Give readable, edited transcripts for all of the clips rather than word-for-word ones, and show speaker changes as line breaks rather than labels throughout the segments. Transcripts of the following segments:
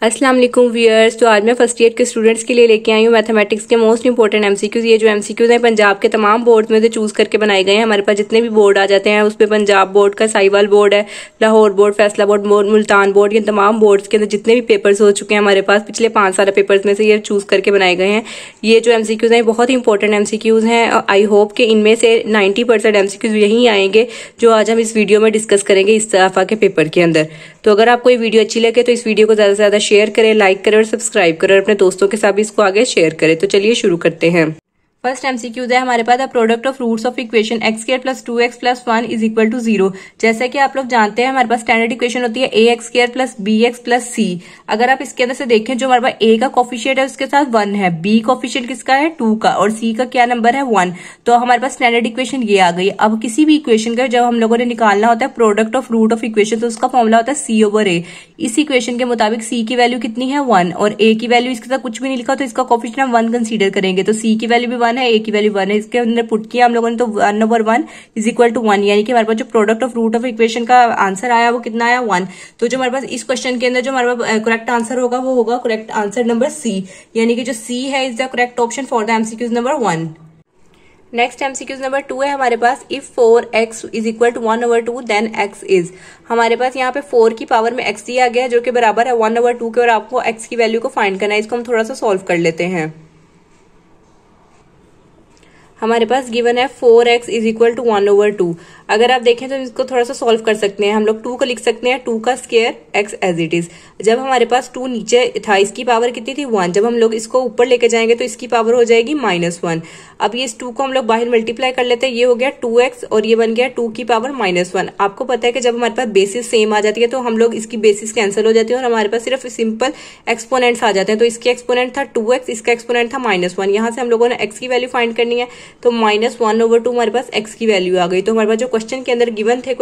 अस्सलाम वालेकुम व्यूअर्स। तो आज मैं फर्स्ट ईयर के स्टूडेंट्स के लिए लेके आई हूँ मैथमेटिक्स के मोस्ट इंपॉर्टेंट एमसीक्यूज। ये जो एमसीक्यूज हैं पंजाब के तमाम बोर्ड में से चूज करके बनाए गए हैं। हमारे पास जितने भी बोर्ड आ जाते हैं उसमें पंजाब बोर्ड का, साहिवाल बोर्ड है, लाहौर बोर्ड, फैसला बोर्ड, मुल्तान बोर्ड, ये तमाम बोर्ड्स के अंदर जितने भी पेपर्स हो चुके हैं हमारे पास पिछले 5 साल पेपर्स में से ये चूज करके बनाए गए हैं। ये जो एमसीक्यूज हैं बहुत ही इंपॉर्टेंट एमसीक्यूज हैं। आई होप कि इनमें से 90% एमसीक्यूज यही आएंगे जो आज हम इस वीडियो में डिस्कस करेंगे इस दफा के पेपर के अंदर। तो अगर आपको ये वीडियो अच्छी लगे तो इस वीडियो को ज्यादा से ज्यादा शेयर करें, लाइक करें और सब्सक्राइब करें और अपने दोस्तों के साथ भी इसको आगे शेयर करें। तो चलिए शुरू करते हैं। फर्स्ट एमसीक्यूज है हमारे पास, the product of roots of equation x square plus 2x plus 1 is equal to 0। जैसा कि आप लोग जानते हैं हमारे पास स्टैंडर्ड इक्वेशन होती है ax square plus bx plus c। अगर आप इसके अंदर से देखें जो हमारे पास a का कोफिशिएंट है उसके साथ 1 है, b कोफिशिएंट किसका है 2 का, और c का क्या नंबर है 1। तो हमारे पास स्टैंडर्ड इक्वेशन ये आ गई। अब किसी भी इक्वेशन का जब हम लोगों ने निकालना होता है product of root of equation तो उसका फॉर्मूला होता है c/a। इस इक्वेशन के मुताबिक c की वैल्यू कितनी है 1 और a की वैल्यू इसके साथ कुछ भी नहीं लिखा तो इसका कोफिशिएंट हम 1 कंसीडर करेंगे। तो c की वैल्यू भी 1 है, a की वैल्यू 1 है, इसके अंदर पुट किया हम लोगों ने तो 1/1 इज इक्वल टू 1, यानी कि हमारे पास जो product of root of equation का आंसर आया वो कितना आया 1। तो जो हमारे पास इस क्वेश्चन के अंदर जो हमारे पास करेक्ट आंसर होगा वो होगा करेक्ट आंसर नंबर सी, यानी कि जो सी है is the correct option for the MCQs number 1। Next MCQs number 2 है हमारे पास, if 4x is equal to 1/2 then x is. हमारे पास यहाँ पे 4 की पावर में x दिया गया है जो कि बराबर है 1/2 के, और आपको x की वैल्यू को फाइंड करना है। इसको हम थोड़ा सा सॉल्व कर लेते हैं। हमारे पास गिवन है 4x इज इक्वल टू 1/2। अगर आप देखें तो इसको थोड़ा सा सॉल्व कर सकते हैं। हम लोग 2 को लिख सकते हैं 2 का square x as it is. जब हमारे पास 2 नीचे था इसकी पावर कितनी थी 1, जब हम लोग इसको ऊपर लेके जाएंगे तो इसकी पावर हो जाएगी -1। अब ये इस 2 को हम लोग बाहर मल्टीप्लाई कर लेते हैं, ये हो गया 2x और ये बन गया 2 की पावर -1। आपको पता है कि जब हमारे पास बेसिस सेम आ जाती है तो हम लोग इसकी बेसिस कैंसिल हो जाती है और हमारे पास सिर्फ सिंपल एक्सपोनेंट्स आ जाते हैं। तो इसके एक्सपोनेंट था 2x, इसका एक्सपोनेंट था -1। यहाँ से हम लोगों ने x की वैल्यू फाइंड करनी है तो -1/2 हमारे पास x की वैल्यू आ गई। तो हमारे पास जो क्वेश्चन के अंदर गिवन थे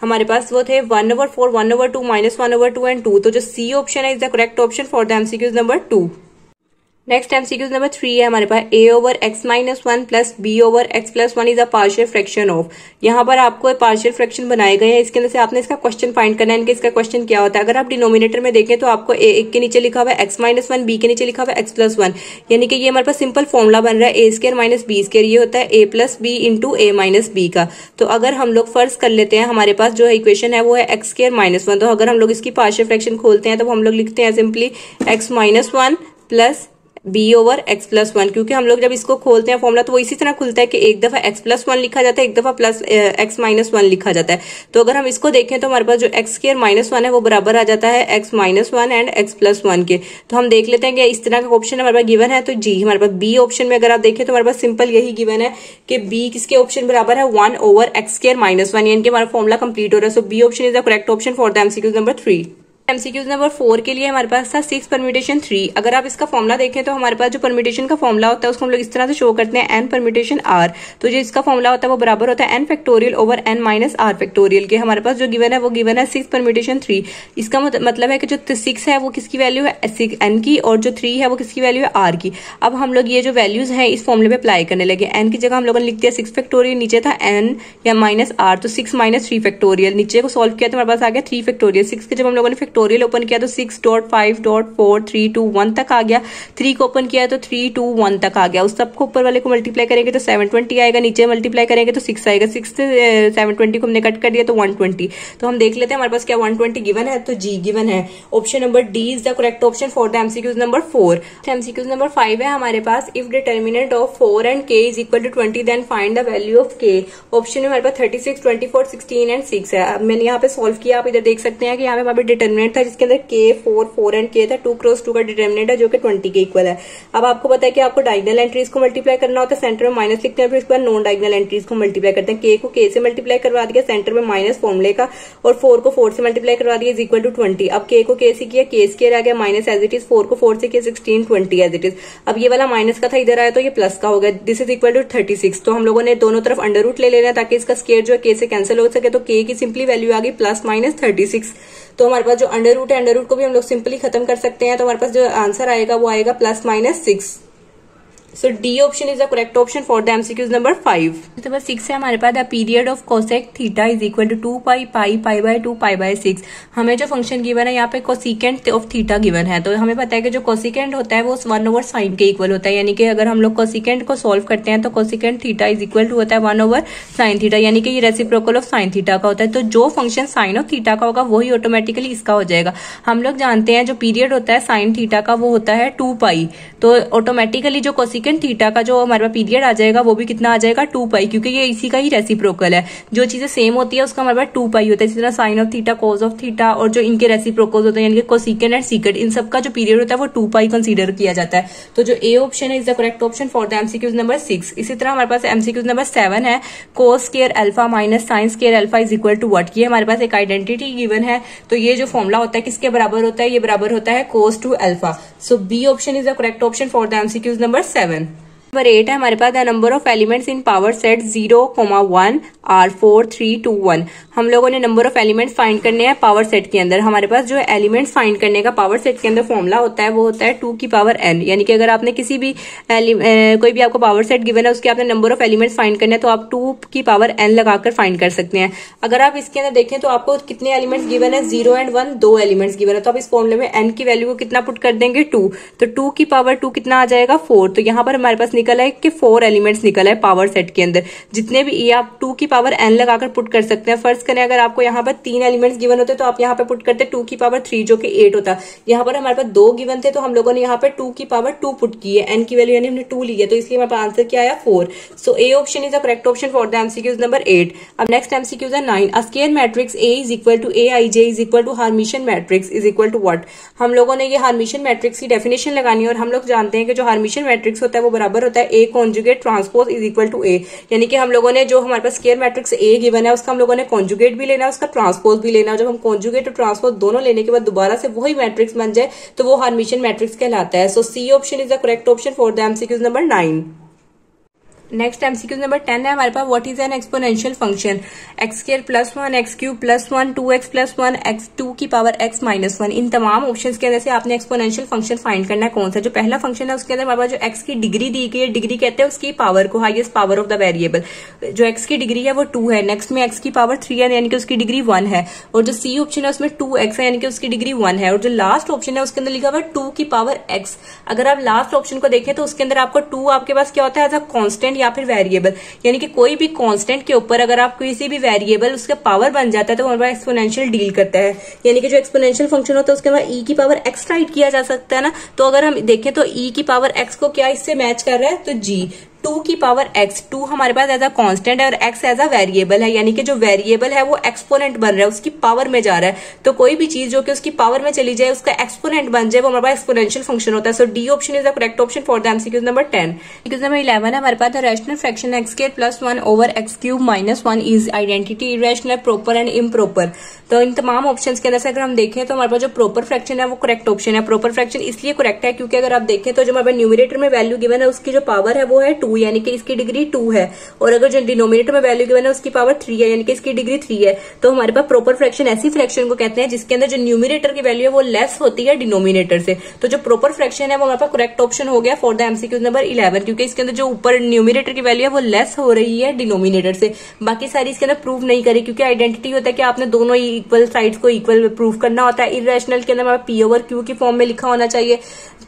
हमारे पास वो थे 1/4, 1/2, -1/2 एंड 2। तो जो सी ऑप्शन है is the correct option for the MCQs number 2। Next MCQs number 3 है हमारे पास, a/x-1 plus b/x+1 is a partial fraction of. यहाँ पर आपको पार्शियल फ्रैक्शन बनाए गए हैं, इसके अंदर से आपने इसका क्वेश्चन फाइंड करना है। इनके इसका क्वेश्चन क्या होता है, अगर आप डिनोमिनेटर में देखें तो आपको a के नीचे लिखा हुआ है x-1, b के नीचे लिखा हुआ है x+1, यानी कि ये हमारे पास सिंपल फॉर्मूला बन रहा है a² माइनस b²। ये होता है a plus b into a minus b का। तो अगर हम लोग फर्ज कर लेते हैं हमारे पास जो इक्वेशन है वो है x² -1, तो अगर हम लोग इसकी पार्शियल फ्रैक्शन खोलते हैं तो हम लोग लिखते हैं सिंपली x-1 प्लस b/x+1, क्योंकि हम लोग जब इसको खोलते हैं फॉर्मूला तो वो इसी तरह खुलता है कि एक दफा x+1 लिखा जाता है, एक दफा प्लस x-1 लिखा जाता है। तो अगर हम इसको देखें तो हमारे पास जो x² -1 है वो बराबर आ जाता है x-1 एंड x+1 के। तो हम देख लेते हैं कि इस तरह का ऑप्शन हमारे पास गिवन है। तो जी हमारे पास बी ऑप्शन में अगर आप देखें तो हमारे पास सिंपल यही गिवन है कि बी किसके ऑप्शन बराबर है 1/x² -1, यानी कि हमारा फॉर्मूला कंप्लीट हो रहा है। So B option is the correct option for the MCQs number 3। MCQs number 4 के लिए हमारे पास था 6 परम्यूटेशन 3। अगर आप इसका फॉर्मूला देखें तो हमारे पास जो परम्यूटेशन का फॉर्मूला होता है उसको हम लोग इस तरह से शो करते हैं n परम्यूटेशन r। तो जो इसका फॉर्मूला होता है वो बराबर होता है n factorial over n minus r factorial के। हमारे पास जो गिवन है वो गिवन है 6 परम्यूटेशन 3। इसका मतलब है कि जो 6 है वो किसकी वैल्यू है n की, और जो 3 है वो किसकी वैल्यू है r की। अब हम लोग ये जो वैल्यूज है इस फॉर्मूले पे अप्लाई करने लगे। n की जगह हम लोगों ने लिख दिया 6 फैक्टोरियल, नीचे था n या माइनस r, तो 6 माइनस 3 फैक्टोरियल। नीचे को सॉल्व किया तो हमारे पास आ गया 3 फैक्टोरियल। 6 के जब हम लोगों ने फैक्टोरियल ओपन किया तो 6.5.4.3.2.1 तक आ गया। 3 को ओपन किया तो 3.2.1 तक आ गया। उस सबको ऊपर वाले को मल्टीप्लाई करेंगे तो 720 आएगा, नीचे मल्टीप्लाई करेंगे तो 6 आएगा। 6 से 720 को हमने कट कर दिया तो 120। तो हम देख लेते हैं हमारे पास क्या 120 गिवन है। तो जी गिवन है, option number D is the correct option for the MCQs number 4। MCQs number 5 है हमारे पास, if determinant of 4 and k is equal to 20 then find the value of k। ऑप्शन में हमारे पास 36, 24, 16 एंड 6 है। अब मैंने यहाँ पे सॉल्व किया, आप इधर देख सकते हैं कि यहाँ पे हमारे डिटर्मिनेंट था जिसके अंदर k 4 एंड k था। 2 क्रॉस 2 का डिटर्मिनेंट है जो कि 20 के इक्वल है। अब आपको पता है कि आपको डायगोनल एंट्रीज को मल्टीप्लाई करना होता है, सेंटर में माइनस लिखते हैं, फिर उसके बाद नॉन डायगोनल एंट्रीज को मल्टीप्लाई करते हैं। k को k से मल्टीप्लाई करवा दिया, सेंटर में माइनस फॉर्मूले का, और 4 को 4 से मल्टीप्लाई करवा दिया इज इक्वल टू 20। अब k को k से किया, k स्क्वायर आ गया, माइनस एज इट इज, 4 को 4 से किया 16, 20 एज इट इज। अब ये वाला माइनस का था इधर आया तो ये प्लस का हो गया, दिस इज इक्वल टू 36। तो हम लोगों ने दोनों तरफ अंडर रूट ले लेना है ताकि इसका स्क्वायर जो है k से कैंसिल हो सके। तो k की सिंपली वैल्यू आ गई प्लस माइनस 36। तो हमारे पास जो अंडर रूट है, अंडर रूट को भी हम लोग सिंपली खत्म कर सकते हैं। तो हमारे पास जो आंसर आएगा वो आएगा plus minus 6। So D option is the correct option for the MCQs number 5. Number 6 है हमारे पास, the period of cosec theta is equal to 2 pi pi pi by 2 pi by 6। हमें जो फंक्शन गिवन है यहाँ पे कोसिकेंट ऑफ थीटा गिवन है, तो हमें पता है कि जो कोसिकेंट होता है वो 1 ओवर साइन के इक्वल होता है, यानी कि अगर हम लोग कोसिकेंट को सॉल्व करते हैं तो cosecant theta is equal to होता है 1 ओवर साइन थीटा, यानी कि ये रेसिप्रोकल ऑफ साइन थीटा का होता है। तो जो फंक्शन साइन ऑफ थीटा का होगा वही ऑटोमेटिकली इसका हो जाएगा। हम लोग जानते हैं जो पीरियड होता है साइन थीटा का वो होता है 2 पाई, तो ऑटोमेटिकली जो कोसिकेंट थीटा का जो हमारे पास पीरियड आ जाएगा वो भी कितना आ जाएगा 2 पाई, क्योंकि ये इसी का ही रेसिप्रोकल है। जो चीजें सेम होती है उसका हमारे पास 2 पाई होता है। इसी तरह sine of theta, cos of theta और जो इनके रेसिप्रोकल होते हैं यानी कि कोसिकेंट एंड सीकेंट, इन सबका जो पीरियड होता है वो 2 पाई कंसीडर किया जाता है। तो जो ए ऑप्शन है is the correct option for the MCQs number 6। इसी तरह हमारे पास एमसीक्यूज नंबर 7 है, cos square alpha minus sine square alpha is equal to what. ये हमारे पास एक आइडेंटिटी गिवन है, तो ये जो फॉर्मूला होता है किसके बराबर होता है, ये बराबर होता है cos two alpha. So B option is the correct option for the MCQs number 7। Number 8 है हमारे पास, the number of elements in power set 0, 1 are 4 3 2 1। हम लोगों ने नंबर ऑफ एलिमेंट्स फाइंड करने हैं पावर सेट के अंदर। हमारे पास जो एलिमेंट्स फाइंड करने का पावर सेट के अंदर फॉर्मूला होता है वो होता है 2 की पावर n, यानी कि अगर आपने किसी भी कोई भी आपको पावर सेट गिवन है उसके आपने नंबर ऑफ एलिमेंट्स फाइंड करने हैं तो आप 2 की पावर n लगाकर फाइंड कर सकते हैं। अगर आप इसके अंदर देखें तो आपको कितने एलिमेंट्स गिवन है, 0 एंड 1, 2 एलिमेंट्स गिवन है, तो आप इस फॉर्मूले में n की वैल्यू को कितना पुट कर देंगे 2, तो 2 की पावर 2 कितना आ जाएगा 4। तो यहाँ पर हमारे पास निकला है कि 4 एलिमेंट्स निकला है पावर सेट के अंदर। जितने भी ये आप 2 की पावर n लगाकर पुट कर सकते हैं। फर्स्ट करें अगर आपको यहाँ पर 3 एलिमेंट्स गिवन होते तो आप यहाँ पे पुट करते 2 की पावर 3 जो कि 8 होता। यहाँ पर हमारे पास 2 गिवन थे तो हम लोगों ने यहाँ पे 2 की पावर 2 पुट की है, n की वैल्यू यानी हमने 2 ली है, तो इसलिए हमारे पास आंसर क्या आया 4। So A option is the correct option for the MCQs number 8। अब नेक्स्ट एमसीक्यूज है 9। A square matrix A is equal to a i j is equal to Hermitian matrix is equal to what. हम लोगों ने ये हार्मिशियन matrix की definition लगानी है और हम लोग जानते हैं कि जो हार्मिशियन मैट्रिक्स होता है वो बराबर होता है A conjugate transpose is equal to A, यानी कि हम लोगों ने जो हमारे पास स्क्वायर मैट्रिक्स ए गिवन है उसका हम लोगों ने कॉन्जुगेट भी लेना है, उसका ट्रांसपोज भी लेना है। जब हम कॉन्जुगेट और ट्रांसपोज दोनों लेने के बाद दोबारा से वही मैट्रिक्स बन जाए तो वो हार्मिशियन मैट्रिक्स कहलाता है। So C option is the correct option for the MCQs number 9। Next MCQ number 10 है हमारे पास, what is an exponential function. X square plus 1, x cube plus 1, 2x plus 1, x 2 की पावर x माइनस 1। इन तमाम options के अंदर से आपने exponential function find करना है कौन सा। जो पहला फंक्शन है उसके अंदर हमारे पास जो x की डिग्री दी गई है, डिग्री कहते हैं उसकी पावर को, highest power of the variable. जो x की डिग्री है वो 2 है, नेक्स्ट में x की पावर 3 है यानी कि उसकी डिग्री 1 है, और जो सी ऑप्शन है उसमें 2x है यानी कि उसकी डिग्री 1 है, और जो लास्ट ऑप्शन है उसके अंदर लिखा हुआ है 2 की पावर x। अगर आप लास्ट ऑप्शन को देखें तो उसके अंदर आपको 2 आपके पास क्या होता है एज अ कॉन्स्टेंट या फिर वेरिएबल, यानी कि कोई भी कांस्टेंट के ऊपर अगर आप किसी भी वेरिएबल उसका पावर बन जाता है तो हमारे पास एक्सपोनेंशियल डील करता है, यानी कि जो एक्सपोनेंशियल फंक्शन होता है उसके बाद e की पावर x राइट किया जा सकता है ना। तो अगर हम देखें तो e की पावर x को क्या इससे मैच कर रहा है, तो g 2 की पावर x, 2 हमारे पास एज अ कांस्टेंट है और x एज अ वेरिएबल है, यानी कि जो वेरिएबल है वो एक्सपोनेंट बन रहा है, उसकी पावर में जा रहा है। तो कोई भी चीज जो कि उसकी पावर में चली जाए उसका एक्सपोनेंट बन जाए वो हमारे पास एक्सपोनेंशियल फंक्शन होता है। So D option is the correct option for the MCQs number 10। MCQs number 11 है हमारे पास, the rational fraction x square plus 1 over x cube minus 1 is identity irrational, proper and improper. तो इन तमाम options के अंदर से अगर हम देखें तो हमारे पास जो प्रोपर फ्रैक्शन है वो करेक्ट ऑप्शन है। प्रोपर फ्रैक्शन इसलिए करेक्ट है क्योंकि अगर आप देखें तो जो हमारे न्यूमरेटर में वैल्यू गिवन है उसकी जो पावर है वो है 2, यानी कि इसकी डिग्री 2 है, और अगर जो डिनोमिनेटर में वैल्यू गिवन है उसकी पावर 3 है यानी कि इसकी डिग्री 3 है। तो हमारे पास प्रॉपर फ्रैक्शन ऐसी फ्रैक्शन को कहते हैं जिसके अंदर जो न्यूमरेटर की वैल्यू है वो लेस होती है डिनोमिनेटर से। तो जो प्रॉपर फ्रैक्शन है वो हमारे पास करेक्ट ऑप्शन हो गया फॉर द एमसीक्यूज नंबर 11, क्योंकि इसके अंदर जो ऊपर न्यूमरेटर की वैल्यू है वो लेस हो रही है डिनोमिनेटर से। बाकी सारी इसके अंदर प्रूव नहीं करी क्योंकि आइडेंटिटी होता है कि आपने दोनों इक्वल साइड्स को इक्वल प्रूव करना होता है। इरेशनल के अंदर हमारा पी ओवर क्यू की फॉर्म में लिखा होना चाहिए।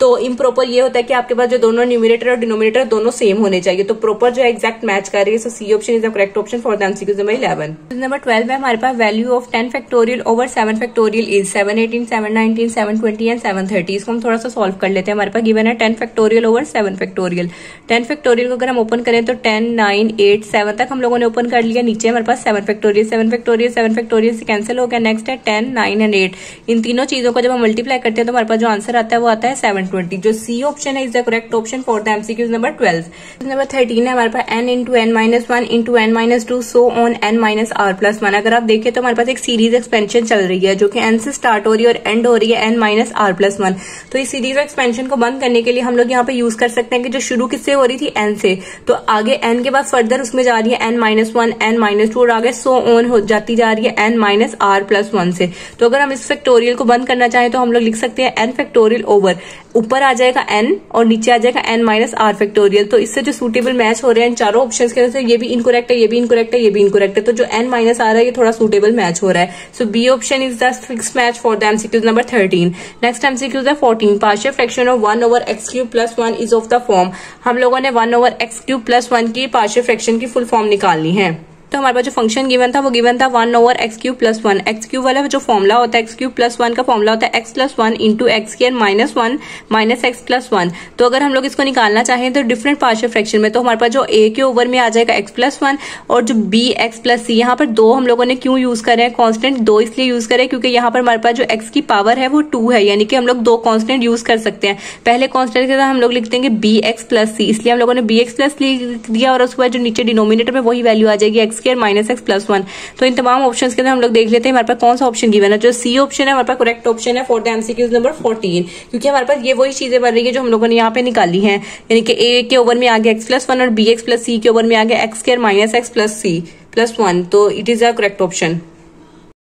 तो इम्प्रॉपर ये होता है कि आपके पास जो दोनों न्यूमरेटर और डिनोमिनेटर दोनों सेम होने चाहिए। तो प्रॉपर जो एग्जैक्ट मैच कर रही है, so C option is the correct option for the MCQs number 11। Number 12 है हमारे पास, value of 10 factorial over 7 factorial is 718, 719, 720 and 730। इसको हम थोड़ा सा सॉल्व कर लेते हैं। हमारे पास गिवन है 10 फैक्टोरियल ओवर 7 फैक्टोरियल। 10 फैक्टोरियल को अगर हम ओपन करें तो 10, 9, 8, 7 तक हम लोगों ने ओपन कर लिया। नीचे हमारे पास 7 फैक्टोरियल, 7 फैक्टोरियल, 7 फैक्टोरियल से कैंसिल हो गया। नेक्स्ट है 10, 9 एंड 8। इन तीनों चीजों को जब हम मल्टीप्लाई करते हैं तो हमारे पास जो आंसर आता है वो आता है 720। जो सी ऑप्शन है is the correct option for the MCQs number 12। Number 13 है हमारे पास, n into n minus 1 into n minus 2 so on n minus r plus 1। अगर आप देखें तो हमारे पास एक सीरीज एक्सपेंशन चल रही है जो कि n से स्टार्ट हो रही है और एंड हो रही है n माइनस r प्लस 1। तो इस सीरीज एक्सपेंशन को बंद करने के लिए हम लोग यहाँ पे यूज कर सकते हैं कि जो शुरू किससे हो रही थी, n से, तो आगे n के बाद फर्दर उसमें जा रही है n माइनस 1, n माइनस 2 और आगे सो ऑन हो जाती जा रही है n माइनस r प्लस 1 से। तो अगर हम इस फैक्टोरियल को बंद करना चाहें तो हम लोग लिख सकते हैं n फैक्टोरियल ओवर ऊपर आ जाएगा n और नीचे आ जाएगा n माइनस आर फैक्टोरियल। तो इससे जो सूटेबल मैच हो रहे हैं इन चारों ऑप्शंस के अंदर से ये भी इनकरेक्ट है, ये भी इनकरेक्ट है, ये भी इनकरेक्ट है। तो जो n माइनस आ रहा है ये थोड़ा सूटेबल मैच हो रहा है। So B option is the fix match for the MCQs number 13। Next MCQs है 14। Partial fraction of 1 over x cube plus 1 is of the form. हम लोगों ने 1 ओवर एक्स क्यूब प्लस 1 की पार्शियल फ्रैक्शन की full form निकालनी है। तो हमारे पास जो फंक्शन गिवन था वो गिवन था 1 over x cube plus 1। X cube वाला जो फॉर्मुला होता है एक्स क्यूब प्लस 1 का फॉर्मुला होता है x plus 1 into x square minus 1 minus x plus 1। तो अगर हम लोग इसको निकालना चाहें तो डिफरेंट पार्शियल फ्रैक्शन में, तो हमारे पास जो ए के ओवर में आ जाएगा एक्स प्लस 1 और जो बी एक्स प्लस सी। यहाँ पर दो हम लोगों ने क्यों यूज करे हैं कॉन्स्टेंट, दो इसलिए यूज करें क्योंकि यहाँ पर हमारे पास जो एक्स की पावर है वो 2 है, यानी कि हम लोग दो कॉन्स्टेंट यूज कर सकते हैं। पहले कॉन्स्टेंट के साथ हम लोग लिख देंगे बी एक्स प्लस सी, इसलिए हम लोगों ने बी एक्स प्लस लिख दिया और उसके बाद जो नीचे डिनोमिनेटर में वही वैल्यू आ जाएगी x square minus x plus 1। तो इन तमाम ऑप्शंस के अंदर हम लोग देख लेते हैं हमारे पास कौन सा ऑप्शन गिवन है। जो सी ऑप्शन है हमारे पास करेक्ट ऑप्शन है फॉर द एमसीक्यूज नंबर 14, क्योंकि हमारे पास ये वही चीजें बन रही है जो हम लोगों ने यहाँ पे निकाली हैं, यानी कि ए के ओवर में आ गया एक्स प्लस 1 और बी एक्स प्लस सी के ओवर में आ गया x square minus x plus c plus 1। तो it is a correct option.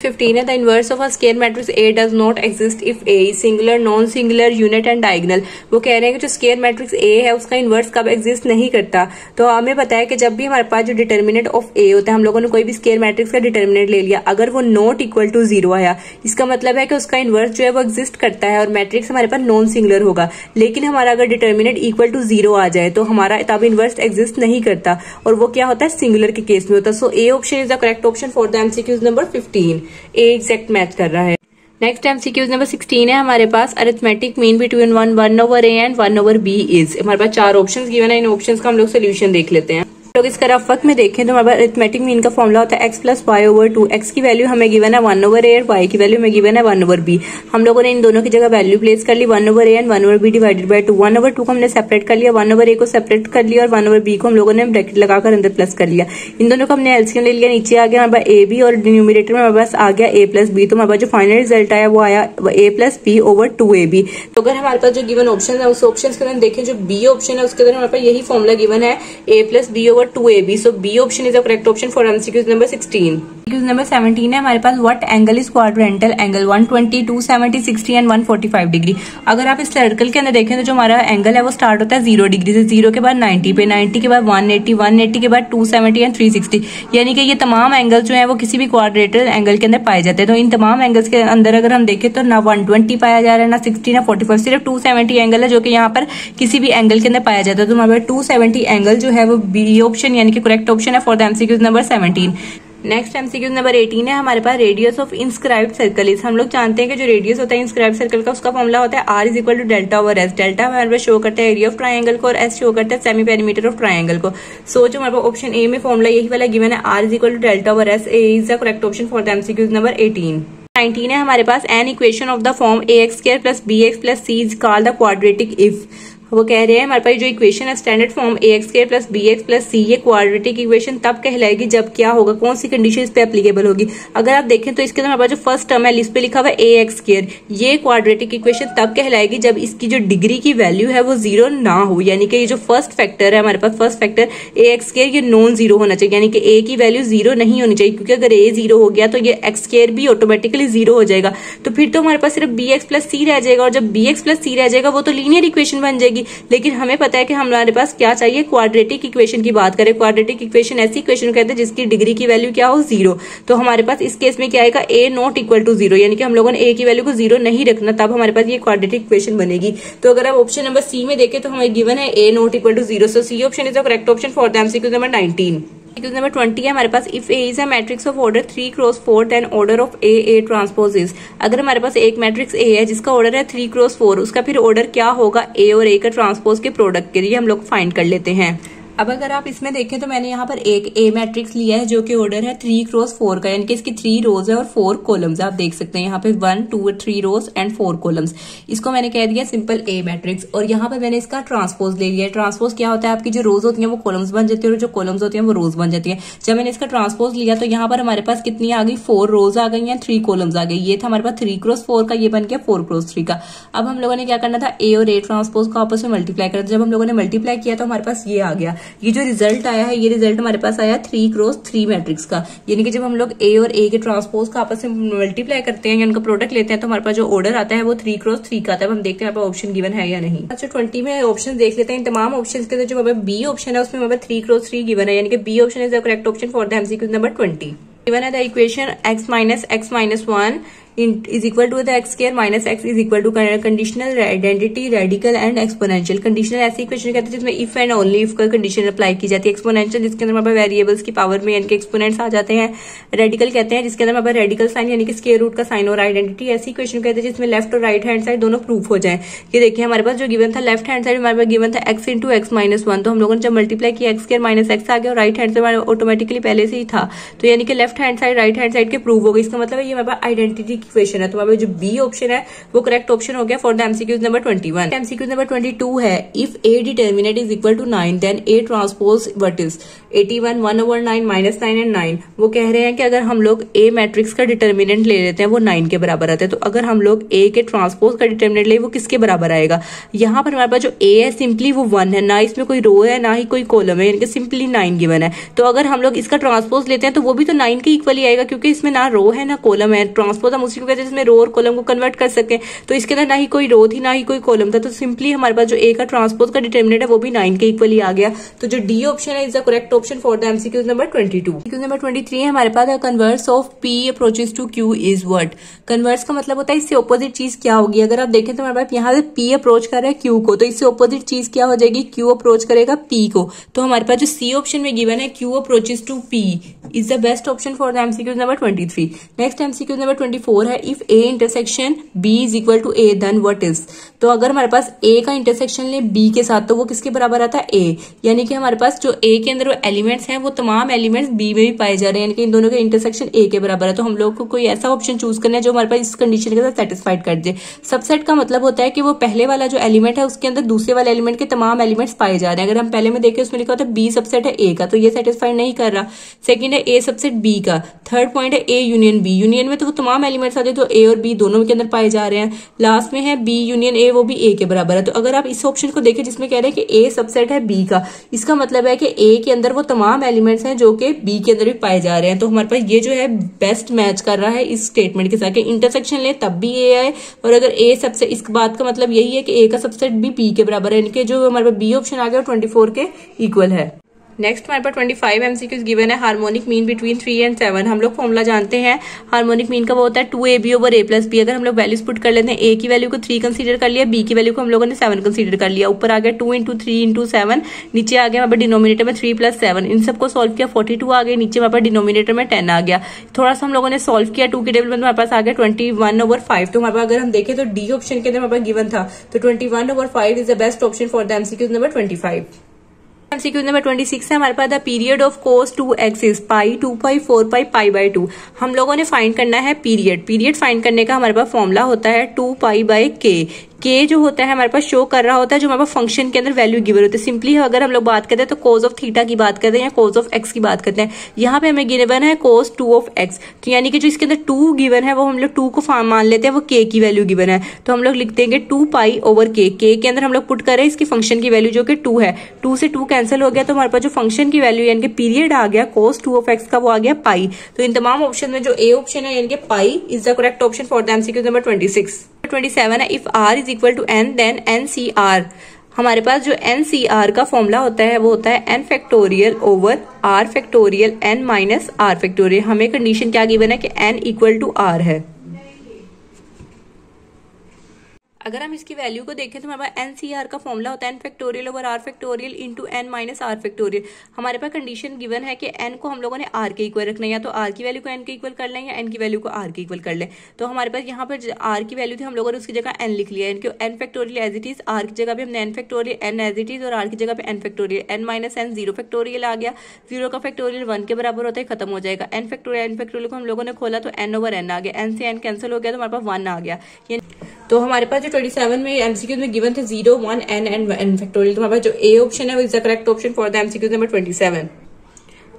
15 है the inverse of a square matrix A does not exist if A singular non singular unit and diagonal. वो कह रहे हैं कि जो स्केयर मैट्रिक्स ए है उसका इनवर्स कब एग्जिस्ट नहीं करता। तो हमें पता है कि जब भी हमारे पास जो डिटर्मिनेंट ऑफ ए होता है, हम लोगों ने कोई भी स्केयर मैट्रिक्स का डिटर्मिनेंट ले लिया, अगर वो नॉट इक्वल टू 0 आया, इसका मतलब है कि उसका इनवर्स जो है वो एग्जिस्ट करता है और मैट्रिक्स हमारे पास नॉन सिंगुलर होगा। लेकिन हमारा अगर डिटर्मिनेंट इक्वल टू 0 आ जाए तो हमारा तब इनवर्स एग्जिस्ट नहीं करता, और वो क्या होता है सिंगुलर के केस में होता है। So A option is the correct option for the MCQs number 15। A exact match कर रहा है। नेक्स्ट एमसीक्यूज नंबर 16 है हमारे पास arithmetic mean between 1 over A and 1 over B is. हमारे पास 4 ऑप्शंस गिवन है, इन ऑप्शंस का हम लोग सोल्यूशन देख लेते हैं। लोग इसका रफ वर्क में देखें तो हमारे पास अरिथमेटिक मीन का फॉर्मुला होता है x plus y over 2। X की वैल्यू हमें गिवन है 1 ओवर ए और वाई की वैल्यू हमें गिवन है 1 ओवर बी। हम लोगों ने इन दोनों की जगह वैल्यू प्लेस कर ली 1 over A and 1 over b divided by 2। 1 over 2 को हमने सेपरेट कर लिया, 1 ओवर ए को सेपरेट कर लिया और 1 ओवर बी को हम लोगों ने ब्रैकेट लगाकर अंदर प्लस कर लिया। इन दोनों को हमने एलसीएम ले लिया, नीचे आ गया हमारे पास ए बी और न्यूमरेटर में हमारे पास आ गया ए प्लस बी। तो हमारे पास जो फाइनल रिजल्ट आया वो आया A plus B over 2 A B. तो अगर हमारे पास जो गिवन ऑप्शन है उस ऑप्शन के अंदर देखें, जो बी ऑप्शन है उसके अंदर हमारे पास यही फॉर्मुला गिवन है A plus B over 2 A B. So B option is the correct option for MCQs number 16। Number 17 है हमारे पास what angle is quadrantal angle 120, 270, 60 and 145 degree. अगर आप इस सर्कल के अंदर देखें तो जो हमारा एंगल है वो स्टार्ट होता है 0 डिग्री से, 0 के बाद 90 पे, 90 के बाद 180, 180 के बाद 270 एंड 360। यानी कि ये तमाम एंगल जो है वो किसी भी क्वाड्रेंटल एंगल के अंदर पाए जाते हैं। तो इन तमाम एंगल्स के अंदर अगर हम देखें तो ना 120 पाया जा रहा है, ना 60, ना 45, सिर्फ 270 एंगल है जो कि यहाँ पर किसी भी एंगल के अंदर पाया जाता है। तो हमारे 270 एंगल जो है वो बी ऑप्शन यानी कि करेक्ट ऑप्शन है for the MCQs number 17। Next MCQs number 18 है हमारे पास radius of inscribed circle is. हम लोग जानते हैं कि जो रेडियस होता है इंस्क्राइब्ड सर्कल का उसका फॉर्मुला होता है r is equal to delta over s. Delta हमारे पास शो करता है एरिया ऑफ ट्राइंगल को और एस शो करता है सेमी पेरीमीटर ऑफ ट्राइंगल को। सो जो हमारे पास ऑप्शन ए में फॉर्मुला यही वाला गिवन है r is equal to delta over s. A is the correct option for the MCQs number 18। 19 है हमारे पास an equation of the form a x square plus b x plus c is called the quadratic if. वो कह रहे हैं हमारे पास जो इक्वेशन है standard form a x square plus b x plus c, ये क्वाड्रेटिक इक्वेशन तब कहलाएगी जब क्या होगा, कौन सी कंडीशन इस पे एप्लीकेबल होगी। अगर आप देखें तो इसके अंदर हमारे पास जो फर्स्ट टर्म है इस पे लिखा हुआ है ए एक्स स्क्वायर, ये क्वाड्रेटिक इक्वेशन तब कहलाएगी जब इसकी जो डिग्री की वैल्यू है वो 0 ना हो, यानी कि ये जो फर्स्ट फैक्टर है हमारे पास फर्स्ट फैक्टर ए एक्स स्क्वायर ये नॉन 0 होना चाहिए, यानी कि ए की वैल्यू 0 नहीं होनी चाहिए, क्योंकि अगर ए 0 हो गया तो ये एक्स स्क्वायर भी ऑटोमेटिकली 0 हो जाएगा। तो फिर तो हमारे पास सिर्फ बी एक्स प्लस सी रह जाएगा, और जब बी एक्स प्लस सी रह जाएगा वो तो लीनियर इक्वेशन बन जाएगी। लेकिन हमें पता है कि हमारे पास क्या चाहिए, क्वाड्रेटिक इक्वेशन की बात करें। क्वाड्रेटिक इक्वेशन ऐसी इक्वेशन कहते हैं जिसकी डिग्री की वैल्यू क्या हो 0। तो हमारे पास इस केस में क्या आएगा ए नॉट इक्वल टू 0, यानी कि हम लोगों ने ए की वैल्यू को 0 नहीं रखना, तब हमारे पास ये क्वाड्रेटिक इक्वेशन बनेगी। तो अगर आप ऑप्शन नंबर सी में देखें तो हमें गिवन है a not equal to 0। So C option is the correct option for the MCQ number 19। Number 20 है हमारे पास if A is a matrix of order 3 cross 4 then order of A transpose is. अगर हमारे पास एक matrix A है जिसका order है 3 cross 4, उसका फिर ऑर्डर क्या होगा ए और ए का ट्रांसपोज के प्रोडक्ट के लिए हम लोग फाइंड कर लेते हैं। अब अगर आप इसमें देखें तो मैंने यहाँ पर एक ए मैट्रिक्स लिया है जो कि ऑर्डर है 3 क्रॉस 4 का, यानी कि इसकी 3 रोज है और 4 कॉलम्स। आप देख सकते हैं यहाँ पे 1, 2, 3 रोज एंड 4 कॉलम्स। इसको मैंने कह दिया सिंपल ए मैट्रिक्स, और यहाँ पर मैंने इसका ट्रांसपोज ले लिया है। ट्रांसपोज क्या होता है, आपकी जो रोज होती है वो कॉलम्स बन जाती है और जो कॉलम्स होती है वो रोज बन जाती है। जब मैंने इसका ट्रांसपोज लिया तो यहाँ पर हमारे पास कितनी आ गई, 4 रोज आ गई हैं, 3 कॉलम्स आ गई। ये था हमारे पास 3 क्रॉस 4 का, ये बन गया 4 क्रॉस 3 का। अब हम लोगों ने क्या करना था, ए और ए ट्रांसपोज को आपस में मल्टीप्लाई करना था। जब हम लोगों ने मल्टीप्लाई किया तो हमारे पास ये आ गया। ये जो रिजल्ट आया है, ये रिजल्ट हमारे पास आया 3x3 मैट्रिक्स का, यानी कि जब हम लोग ए और ए के ट्रांसपोज का आपस में मल्टीप्लाई करते हैं या उनका प्रोडक्ट लेते हैं तो हमारे पास जो ऑर्डर आता है वो 3x3 का आता है। हम देखते हैं हमारे पास ऑप्शन गिवन है या नहीं। अच्छा 20 में ऑप्शन देख लेते हैं। इन तमाम ऑप्शन के अंदर जो हमारे बी ऑप्शन है उसमें हमारे 3x3 गिवन है, यानी कि B option is the correct option for the MCQ number 20। Given है the equation x minus x minus 1 is equal to the x square minus x is equal to conditional identity radical and exponential। Conditional ऐसी equation कहते हैं जिसमें if and only if का condition apply की जाती है। Exponential जिसके अंदर हमारे वेरिएबल्स की पावर में यानी कि एक्सपोनेंट्स आ जाते हैं। रेडिकल कहते हैं जिसके अंदर हमारे रेडिकल साइन यानी कि स्क्वायर रूट का साइन और आइडेंटिटी ऐसी इक्वेशन कहते हैं जिसमें लेफ्ट और राइट हैंड साइड दोनों प्रूफ हो जाए। ये देखिए हमारे पास जो गिवन था लेफ्ट हैंड साइड हमारे पास गिवन था x इंटू एक्स माइनस 1, तो हम लोगों ने जब मल्टीप्लाई किया x स्क्वायर माइनस x आ गया और राइट हैंड साइड ऑटोमेटिकली पहले से ही था, तो यानी कि left hand side right hand side के प्रूव हो गए। इसका मतलब है ये हमारे पास आइडेंटिटी इक्वेशन है, तो हमारे जो बी ऑप्शन है वो करेक्ट ऑप्शन हो गया for the MCQs number 21। MCQs number 22 है if A determinant is equal to 9 then A transpose what is 81 1/9 minus 9 and 9। वो कह रहे हैं कि अगर हम लोग ए मैट्रिक्स का डिटर्मिनेंट ले लेते हैं वो 9 के बराबर आता है, तो अगर हम लोग ए के ट्रांसपोज का डिटर्मिनेंट ले वो किसके बराबर आएगा। यहाँ पर हमारे पास जो ए है सिंपली वो 1 है, ना इसमें कोई रो है ना ही कोई कॉलम है, यानी कि सिंपली 9 गिवन है। तो अगर हम लोग इसका ट्रांसपोज लेते हैं तो वो भी तो 9 के इक्वल ही आएगा, क्योंकि इसमें ना रो है ना कॉलम है। ट्रांसपोज हम उसी को कहते हैं जिसमें रो और कॉलम को कन्वर्ट कर सके, तो इसके अंदर ना ही कोई रो थी ना ही कोई कॉलम था, तो सिंपली हमारे पास जो ए का ट्रांसपोज का डिटर्मिनेंट है वो भी 9 के इक्वल ही आ गया। तो जो डी ऑप्शन है is the correct option for the MCQs number 22। MCQs number 23 है हमारे पास converse of p approaches to q is what. Converse का मतलब होता है इससे ऑपोजिट चीज क्या होगी। अगर आप देखें तो हमारे पास यहाँ से पी अप्रोच कर रहा है क्यू को, तो इससे ऑपोजिट चीज क्या हो जाएगी, क्यू अप्रोच करेगा पी को। तो हमारे पास जो सी ऑप्शन में गिवन है Q approaches to P is the best option for the MCQs number 23। Next MCQs number 24 है if A intersection B is equal to A then what is. तो अगर हमारे पास ए का इंटरसेक्शन ले बी के साथ तो वो किसके बराबर आता है, ए। यानी कि हमारे पास जो ए के अंदर वो एलिमेंट्स हैं वो तमाम एलिमेंट्स बी में भी पाए जा रहे हैं, यानी कि इन दोनों के इंटरसेक्शन ए के बराबर है। तो हम लोग को कोई ऐसा ऑप्शन चूज करना है जो हमारे पास इस कंडीशन के साथ सेटिस्फाइड कर दे। सबसेट का मतलब होता है कि वो पहले वाला जो एलिमेंट है उसके अंदर दूसरे वाले एलिमेंट के तमाम एलिमेंट्स पाए जा रहे हैं। अगर हम पहले में देखें उसमें लिखा होता है बी सबसेट है ए का, तो ये सेटिस्फाइड नहीं कर रहा। सेकंड है ए सबसेट बी का। थर्ड पॉइंट है ए यूनियन बी। यूनियन में तो वो तमाम एलिमेंट्स आते हैं तो ए और बी दोनों के अंदर पाए जा रहे हैं। लास्ट में है बी यूनियन ए, वो भी ए के बराबर है। तो अगर आप इस ऑप्शन को देखें जिसमें कह रहे हैं कि ए सबसेट है बी का, इसका मतलब है कि ए के अंदर वो तमाम एलिमेंट्स हैं जो कि बी के अंदर भी पाए जा रहे हैं। तो हमारे पास ये जो है बेस्ट मैच कर रहा है इस स्टेटमेंट के साथ कि इंटरसेक्शन ले तब भी ए आए, और अगर ए सबसे, इस बात का मतलब यही है कि ए का सबसेट भी बी के बराबर है, इनके जो हमारे पास बी ऑप्शन आ गया 24 के इक्वल है। नेक्स्ट हमारे पास 25 एमसीक्यूज गिवन है हार्मोनिक मीन बिटवीन 3 एंड 7। हम लोग फॉर्मूला जानते हैं हार्मोनिक मीन का, वो होता है 2ab over a plus b। अगर हम लोग वैल्यूज पुट कर लेते हैं, a की वैल्यू को 3 कंसीडर कर लिया, b की वैल्यू को हम लोगों ने 7 कंसीडर कर लिया। ऊपर आ गया 2 इंटू 3 इंटू 7, नीचे आ गया हमारे डिनोमिनेटर में 3 प्लस 7। इन सबको सॉल्व किया 42 आ गए, नीचे हमारे पास डिनोमिनेटर में 10 आ गया। थोड़ा सा हम लोगों ने सॉल्व किया 2 के टेबल में, हमारे पास आ गया 21/5। तो हमारे पास अगर हम देखें तो डी ऑप्शन के अंदर हमारे पास गिवन था, तो 21/5 is the best option for the MCQs number 25। MCQs number 26 है हमारे पास the period of cos 2x is pi 2 pi 4 pi pi by 2। हम लोगों ने फाइंड करना है पीरियड। पीरियड फाइंड करने का हमारे पास फॉर्मूला होता है 2 पाई बाई के। के जो होता है हमारे पास शो कर रहा होता है जो हमारे पास फंक्शन के अंदर वैल्यू गिवन होती है। सिंपली अगर हम लोग बात करते हैं तो cos ऑफ थीटा की बात करते हैं या cos ऑफ x की बात करते हैं। यहाँ पे हमें गिवन है cos 2 ऑफ x, तो यानी कि जो इसके अंदर 2 गिवन है वो हम लोग 2 को मान लेते हैं वो k की वैल्यू गिवन है, तो हम लोग लिख देंगे 2 पाई ओवर k। के अंदर हम लोग पुट कर रहे हैं इसकी फंक्शन की वैल्यू जो कि 2 है। 2 से 2 कैंसिल हो गया, तो हमारे पास जो फंक्शन की वैल्यू यानी कि पीरियड आ गया cos 2 ऑफ x का, वो आ गया पाई। तो इन तमाम ऑप्शन में जो ए ऑप्शन है यानी कि pi is the correct option for the MCQ number 26। 27 है if r is equal to n then NCR। हमारे पास जो NCR का फॉर्मूला होता है वो होता है n factorial over r factorial n minus r factorial. हमें कंडीशन क्या गिवन है कि n इक्वल टू r है। अगर हम इसकी वैल्यू को देखें तो हमारे पास NCR का फॉर्मूला होता है n factorial over r factorial into n minus r factorial. हमारे पास कंडीशन गिवन है कि n को हम लोगों ने r के इक्वल रखना है, या तो r की वैल्यू को n के इक्वल कर लें या n की वैल्यू को r के इक्वल कर लें। तो हमारे पास यहाँ पर r की वैल्यू थी, हम लोगों ने उसकी जगह n लिख लिया, इनके n factorial as it is, r की जगह पे हमने n factorial n as it is और r की जगह पे n factorial n minus n 0 factorial आ गया। 0 का फैक्टोरियल 1 के बराबर होता है, खत्म हो जाएगा। n फैक्टोरियल को हम लोगों ने खोला तो n ओवर n आ गया, n से n कैंसिल हो गया तो हमारे पास 1 आ गया। तो हमारे पास जो 27 में एमसीक्यू में गिवन थे 0 1 n एंड n फैक्टोरियल, तो हमारे पास जो ए ऑप्शन है वो is the correct option for the MCQ number 27।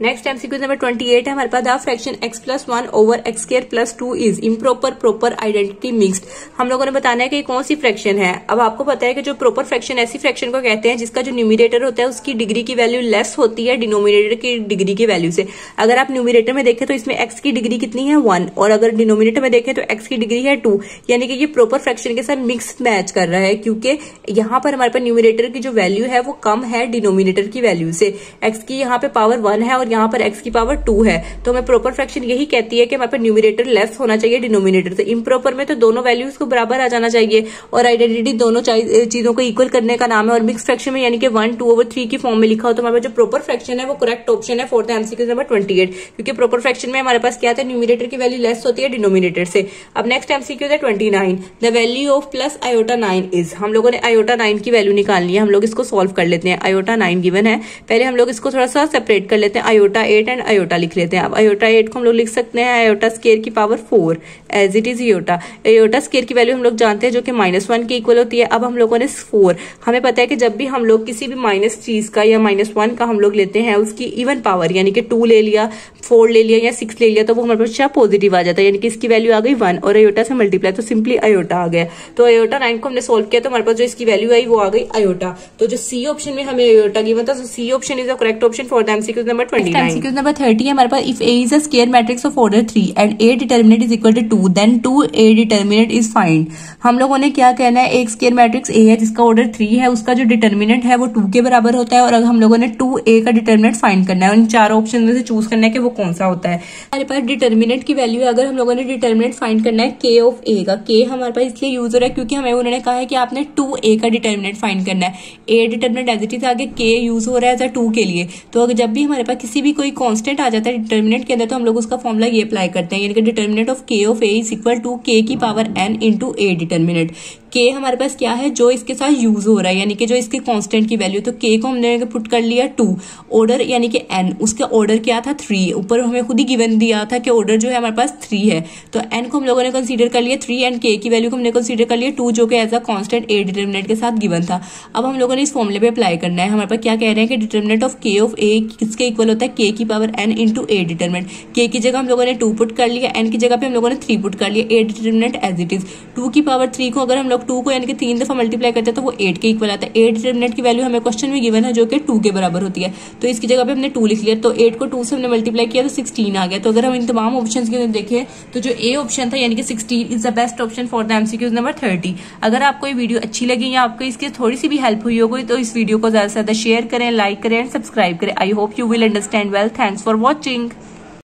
Next MCQ number 28 है हमारे पास, the fraction x plus 1 over x square plus 2 is improper proper identity mixed. हम लोगों ने बताना है कि कौन सी फ्रैक्शन है। अब आपको पता है कि जो प्रॉपर फ्रैक्शन ऐसी फ्रैक्शन को कहते हैं जिसका जो न्यूमिरेटर होता है उसकी डिग्री की वैल्यू लेस होती है डिनोमिनेटर की डिग्री की वैल्यू से। अगर आप न्यूमिरेटर में देखें तो इसमें x की डिग्री कितनी है 1, और अगर डिनोमिनेटर में देखें तो x की डिग्री है 2, यानी कि ये प्रॉपर फ्रैक्शन के साथ मिक्स मैच कर रहा है, क्योंकि यहाँ पर हमारे पास न्यूमिरेटर की जो वैल्यू है वो कम है डिनोमिनेटर की वैल्यू से। x की यहाँ पे पावर 1 है और यहाँ पर x की पावर 2 है, तो हमें प्रॉपर फ्रैक्शन यही कहती है कि हमारे पास न्यूमिरेटर लेस होना चाहिए डिनोमिनेटर से। इम्प्रॉपर में तो दोनों वैल्यूज को बराबर आ जाना चाहिए, और आइडेंटिटी दोनों चीजों को इक्वल करने का नाम है। और मिक्स फ्रैक्शन में यानी कि 1 2/3 की फॉर्म में लिखा हो तो हमारे पास जो प्रॉपर फ्रैक्शन है वो करेक्ट ऑप्शन है फॉर द एमसीक्यू नंबर 28, क्योंकि प्रॉपर फ्रैक्शन में हमारे पास क्या था, न्यूमिरेटर की वैल्यू लेस होती है डिनोमिनेटर से। अब नेक्स्ट एमसीक्यू है 29, the value of plus iota 9 is. हम लोगों ने आयोटा 9 की वैल्यू निकालनी है, हम लोग इसको सॉल्व कर लेते हैं। आयोटा 9 गिवन है, पहले हम लोग इसको थोड़ा सा सेपरेट कर लेते हैं, आयोटा 8 एंड आयोटा लिख लेते हैं। अब आयोटा 8 को हम लोग लिख सकते हैं आयोटा स्क्वायर की power 4 as it is iota. Iota square की वैल्यू हम लोग जानते हैं जो कि -1 के इक्वल होती है। अब हम लोगों ने 4, हमें पता है कि जब भी हम लोग किसी भी माइनस चीज का या -1 का हम लोग लेते हैं उसकी इवन पावर, यानी कि 2 ले लिया, 4 ले लिया या 6 ले लिया, तो वो हमारे पास पॉजिटिव आ जाता है, यानी कि इसकी वैल्यू आ गई 1 और आयोटा से मल्टीप्लाई तो सिंपली आयोटा आ गया। तो आयोटा 9 को हमने सोल्व किया तो हमारे पास जो इसकी वैल्यू आई वो आ गई आयोटा। तो जो सी ऑप्शन में हमें आयोटा गिवन था, तो C option is the correct option for the MCQ number 29। MCQ number 30 है हमारे पास, if A is a square matrix of order 3 and A determinant is equal to 2 then 2A determinant is find। हम लोगों ने क्या कहना है, एक स्क्वायर मैट्रिक्स A है जिसका ऑर्डर 3 है, उसका जो डिटर्मिनेंट है वो 2 के बराबर होता है, और अगर हम लोगों ने 2A का डिटर्मिनेंट फाइंड करना है, उन चारों ऑप्शन में से चूज करना है कि वो कौन सा होता है। हमारे पास डिटर्मिनेंट की वैल्यू है, अगर हम लोगों ने डिटर्मिनेंट फाइंड करना है K ऑफ A का, K हमारे पास इसलिए यूज हो रहा है क्योंकि हमें उन्होंने कहा है कि आपने 2A का डिटर्मिनेंट फाइंड करना है। A determinant as it is आगे K यूज हो रहा है 2 के लिए। तो अगर जब भी हमारे पास किसी भी कोई कांस्टेंट आ जाता है डिटर्मिनेंट के अंदर तो हम लोग उसका फॉर्मूला ये अप्लाई करते हैं, यानी कि determinant of K of A is equal to K की power n into A determinant. K हमारे पास क्या है, जो इसके साथ यूज हो रहा है, यानी कि जो इसके कांस्टेंट की वैल्यू, तो K को हमने पुट कर लिया 2, ऑर्डर यानी कि n, उसका ऑर्डर क्या था 3, ऊपर हमें खुद ही गिवन दिया था कि ऑर्डर जो है हमारे पास 3 है, तो n को हम लोगों ने कंसीडर कर लिया 3 एंड K की वैल्यू को हमने कंसीडर कर लिया 2, जो कि as a constant A determinant के साथ गिवन था। अब हम लोगों ने इस फॉर्मूले पे अप्लाई करना है। हमारे पास क्या कह रहे हैं कि determinant of K of A किसके इक्वल होता है, K की power n into A determinant. K की जगह हम लोगों ने 2 पुट कर लिया, n की जगह पे हम लोगों ने 3 पुट कर लिया, A determinant as it is. 2 की पावर 3 को अगर हम लोग 2 को यानी कि 3 दफा मल्टीप्लाई करते हैं तो वो 8 के इक्वल आता है। A डिटर्मिनेंट की वैल्यू हमें क्वेश्चन में गिवन है जो कि 2 के बराबर होती है, तो इसकी जगह पे हमने 2 लिख लिया, तो 8 को 2 से हमने मल्टीप्लाई किया तो 16 आ गया। तो अगर हम इन तमाम ऑप्शंस के देखें तो जो A ऑप्शन था यानी कि 16 is the best option for the MCQs number 30। अगर आपको ये वीडियो अच्छी लगी या आपको इसकी थोड़ी सी भी हेल्प हुई होगी तो इस वीडियो को ज्यादा से ज्यादा शेयर करें, लाइक करें एंड सब्सक्राइब करें। I hope you will understand well. Thanks for watching.